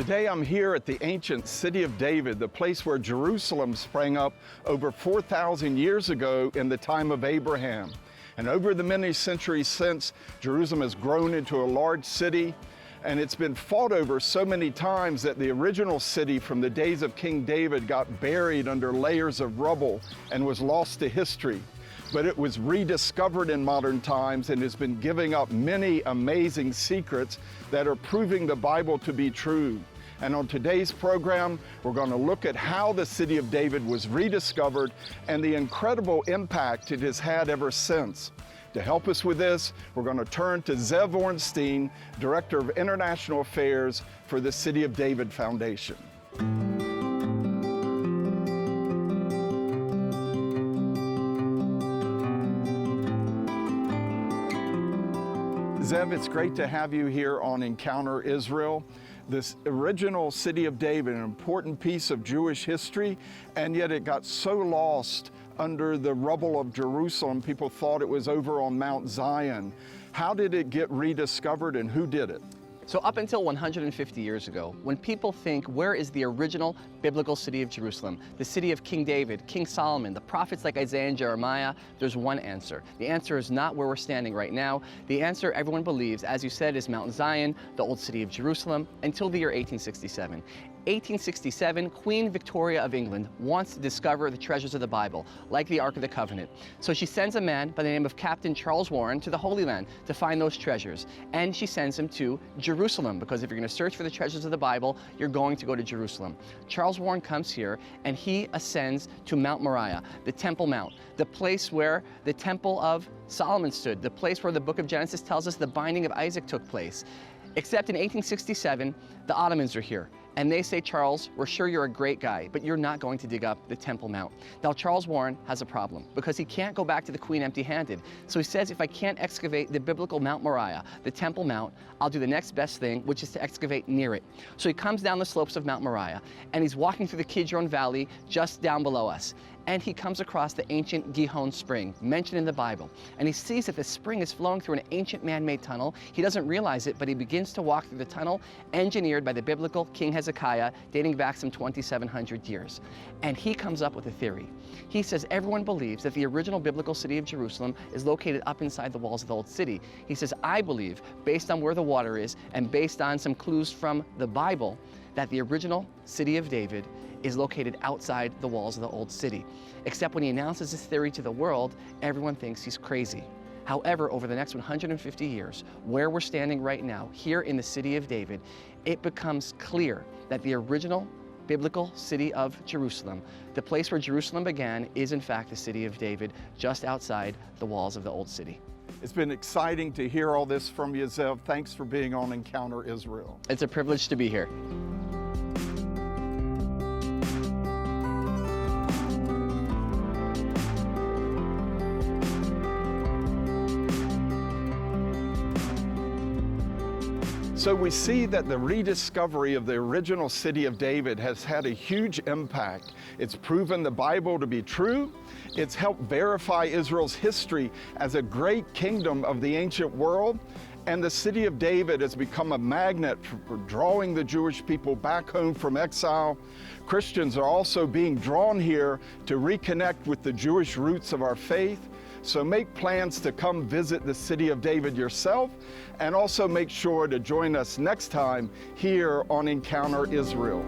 Today I'm here at the ancient city of David, the place where Jerusalem sprang up over 4,000 years ago in the time of Abraham. And over the many centuries since, Jerusalem has grown into a large city, and it's been fought over so many times that the original city from the days of King David got buried under layers of rubble and was lost to history. But it was rediscovered in modern times and has been giving up many amazing secrets that are proving the Bible to be true. And on today's program, we're going to look at how the city of David was rediscovered and the incredible impact it has had ever since. To help us with this, we're going to turn to Zev Ornstein, Director of International Affairs for the City of David Foundation. Zev, it's great to have you here on Encounter Israel. This original city of David, an important piece of Jewish history, and yet it got so lost under the rubble of Jerusalem. People thought it was over on Mount Zion. How did it get rediscovered and who did it? So up until 150 years ago, when people think, where is the original biblical city of Jerusalem, the city of King David, King Solomon, the prophets like Isaiah and Jeremiah, there's one answer. The answer is not where we're standing right now. The answer, everyone believes, as you said, is Mount Zion, the old city of Jerusalem, until the year 1867. 1867, Queen Victoria of England wants to discover the treasures of the Bible, like the Ark of the Covenant. So she sends a man by the name of Captain Charles Warren to the Holy Land to find those treasures. And she sends him to Jerusalem, because if you're going to search for the treasures of the Bible, you're going to go to Jerusalem. Charles Warren comes here and he ascends to Mount Moriah, the Temple Mount, the place where the Temple of Solomon stood, the place where the book of Genesis tells us the binding of Isaac took place. Except in 1867, the Ottomans are here. And they say, Charles, we're sure you're a great guy, but you're not going to dig up the Temple Mount. Now, Charles Warren has a problem because he can't go back to the Queen empty-handed. So he says, if I can't excavate the biblical Mount Moriah, the Temple Mount, I'll do the next best thing, which is to excavate near it. So he comes down the slopes of Mount Moriah, and he's walking through the Kidron Valley just down below us. And he comes across the ancient Gihon Spring, mentioned in the Bible. And he sees that the spring is flowing through an ancient man-made tunnel. He doesn't realize it, but he begins to walk through the tunnel, engineered by the biblical King Hezekiah, dating back some 2,700 years. And he comes up with a theory. He says everyone believes that the original biblical city of Jerusalem is located up inside the walls of the old city. He says, I believe, based on where the water is and based on some clues from the Bible, that the original city of David is located outside the walls of the old city. Except when he announces this theory to the world, everyone thinks he's crazy. However, over the next 150 years, where we're standing right now, here in the city of David, it becomes clear that the original biblical city of Jerusalem, the place where Jerusalem began, is in fact the city of David, just outside the walls of the old city. It's been exciting to hear all this from you, Zev. Thanks for being on Encounter Israel. It's a privilege to be here. So we see that the rediscovery of the original city of David has had a huge impact. It's proven the Bible to be true. It's helped verify Israel's history as a great kingdom of the ancient world. And the city of David has become a magnet for drawing the Jewish people back home from exile. Christians are also being drawn here to reconnect with the Jewish roots of our faith. So make plans to come visit the city of David yourself, and also make sure to join us next time here on Encounter Israel.